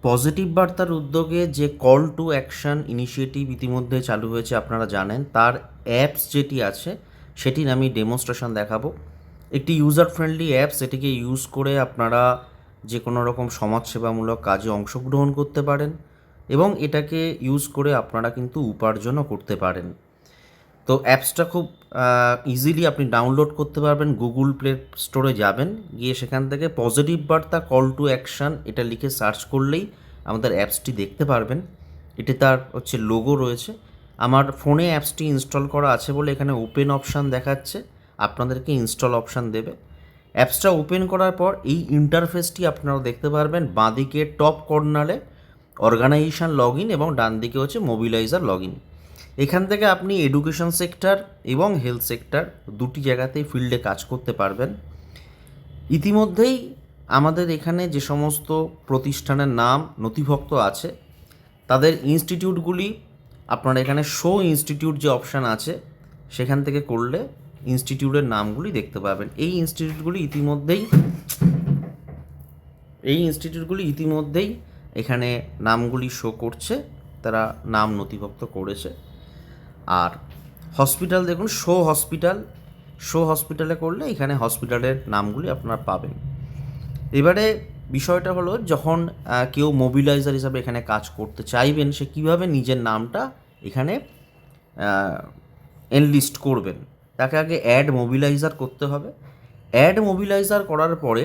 Positive বার্তার উদ্যোগে যে কল টু অ্যাকশন ইনিশিয়েটিভ ইতিমধ্যে চালু হয়েছে আপনারা জানেন, তার অ্যাপস যেটি আছে সেটির আমি ডেমনস্ট্রেশন দেখাবো। একটি ইউজার ফ্রেন্ডলি অ্যাপস, এটিকে ইউজ করে আপনারা যে কোনো রকম সমাজসেবামূলক কাজে অংশগ্রহণ করতে পারেন এবং এটাকে ইউজ করে আপনারা কিন্তু উপার্জনও করতে পারেন। তো অ্যাপসটা খুব ইজিলি আপনি ডাউনলোড করতে পারবেন। গুগল প্লে স্টোরে যাবেন, গিয়ে সেখান থেকে পজিটিভ বার্তা কল টু অ্যাকশান এটা লিখে সার্চ করলেই আমাদের অ্যাপসটি দেখতে পারবেন। এটি তার হচ্ছে লোগো রয়েছে। আমার ফোনে অ্যাপসটি ইনস্টল করা আছে বলে এখানে ওপেন অপশান দেখাচ্ছে, আপনাদেরকে ইনস্টল অপশান দেবে। অ্যাপসটা ওপেন করার পর এই ইন্টারফেসটি আপনারা দেখতে পারবেন। বাঁদিকে টপ কর্নারে অর্গানাইজেশন লগ ইন এবং ডান দিকে হচ্ছে মোবিলাইজার লগ ইন। এখান থেকে আপনি এডুকেশন সেক্টর এবং হেলথ সেক্টর দুটি জায়গাতেই ফিল্ডে কাজ করতে পারবেন। ইতিমধ্যেই আমাদের এখানে যে সমস্ত প্রতিষ্ঠানের নাম নথিভুক্ত আছে তাদের ইনস্টিটিউটগুলি আপনারা এখানে শো ইনস্টিটিউট যে অপশান আছে সেখান থেকে করলে ইনস্টিটিউটের নামগুলি দেখতে পাবেন। এই ইনস্টিটিউটগুলি ইতিমধ্যেই এখানে নামগুলি শো করছে, তারা নাম নথিভুক্ত করেছে। আর হসপিটাল দেখুন, শো হসপিটালে করলে এখানে হসপিটালের নামগুলি আপনারা পাবেন। এবারে বিষয়টা হলো, যখন কেউ মোবিলাইজার হিসাবে এখানে কাজ করতে চাইবেন, সে কীভাবে নিজের নামটা এখানে এনলিস্ট করবেন। তাকে আগে অ্যাড মোবিলাইজার করতে হবে। অ্যাড মোবিলাইজার করার পরে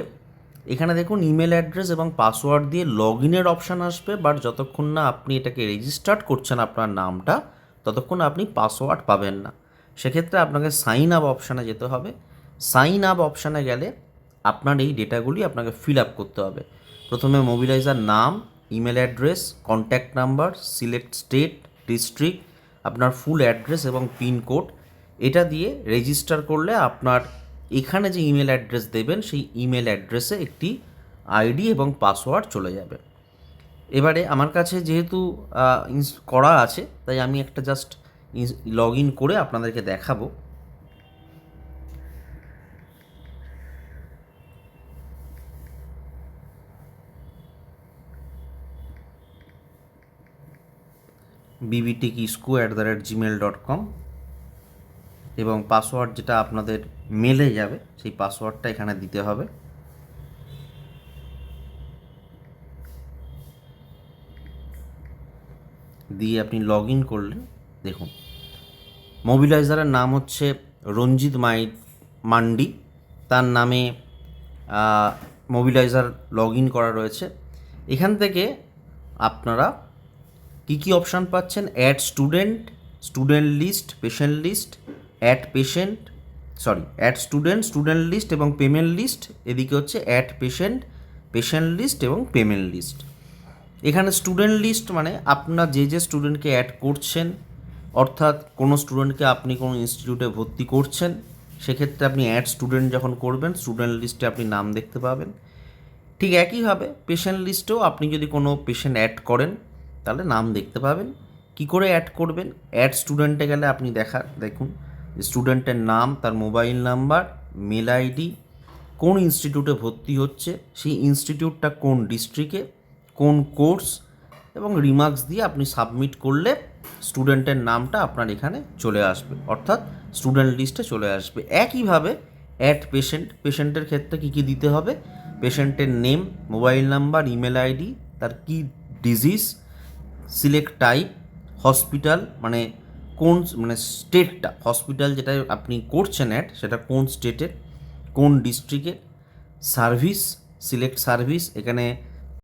এখানে দেখুন ইমেল অ্যাড্রেস এবং পাসওয়ার্ড দিয়ে লগ ইনের অপশান আসবে, বাট যতক্ষণ না আপনি এটাকে রেজিস্টার্ড করছেন আপনার নামটা, ততক্ষণ আপনি পাসওয়ার্ড পাবেন না। সেক্ষেত্রে আপনাকে সাইন আপ অপশানে যেতে হবে। সাইন আপ অপশানে গেলে আপনার এই ডেটাগুলি আপনাকে ফিল আপ করতে হবে। প্রথমে মোবিলাইজার নাম, email address, contact number, select state, district, আপনার ফুল অ্যাড্রেস এবং পিনকোড, এটা দিয়ে রেজিস্টার করলে আপনার এখানে যে ইমেল অ্যাড্রেস দেবেন সেই ইমেল অ্যাড্রেসে একটি আইডি এবং পাসওয়ার্ড চলে যাবে। এবারে আমার কাছে যেহেতু করা আছে, তাই আমি একটা জাস্ট লগ ইন করে আপনাদেরকে দেখাবো। bbtikisco@gmail.com এবং পাসওয়ার্ড যেটা আপনাদের মেলে যাবে সেই পাসওয়ার্ডটা এখানে দিতে হবে। দিয়ে আপনি লগ ইন করলেন। দেখুন মোবিলাইজারের নাম হচ্ছে রঞ্জিত মান্ডি, তার নামে মোবিলাইজার লগ ইন করা রয়েছে। এখান থেকে আপনারা কী কী অপশান পাচ্ছেন: add student, student list, patient list, add student list এবং পেমেন্ট লিস্ট। এদিকে হচ্ছে অ্যাড পেশেন্ট লিস্ট এবং পেমেন্ট লিস্ট। এখানে স্টুডেন্ট লিস্ট মানে আপনার যে স্টুডেন্টকে অ্যাড করছেন, অর্থাৎ কোনো স্টুডেন্টকে আপনি কোনো ইনস্টিটিউটে ভর্তি করছেন, সেক্ষেত্রে আপনি অ্যাড স্টুডেন্ট যখন করবেন স্টুডেন্ট লিস্টে আপনি নাম দেখতে পাবেন। ঠিক একইভাবে পেশেন্ট লিস্টেও আপনি যদি কোনো পেশেন্ট অ্যাড করেন তাহলে নাম দেখতে পাবেন। কি করে অ্যাড করবেন? অ্যাড স্টুডেন্টে গেলে আপনি দেখুন স্টুডেন্টের নাম, তার মোবাইল নাম্বার, মেল আইডি, কোন ইনস্টিটিউটে ভর্তি হচ্ছে, সেই ইনস্টিটিউটটা কোন ডিস্ট্রিক্টে, কোন কোর্স এবং রিমার্কস দিয়ে আপনি সাবমিট করলে স্টুডেন্টের নামটা আপনার এখানে চলে আসবে, অর্থাৎ স্টুডেন্ট লিস্টে চলে আসবে। একইভাবে অ্যাড পেশেন্টের ক্ষেত্রে কী কী দিতে হবে: পেশেন্টের name, mobile number, email ID, তার কী ডিজিজ, সিলেক্ট টাইপ, হসপিটাল মানে কোন স্টেটটা, হসপিটাল যেটা আপনি করছেন অ্যাড সেটা কোন স্টেটের, কোন ডিস্ট্রিক্টের, সার্ভিস, সিলেক্ট সার্ভিস, এখানে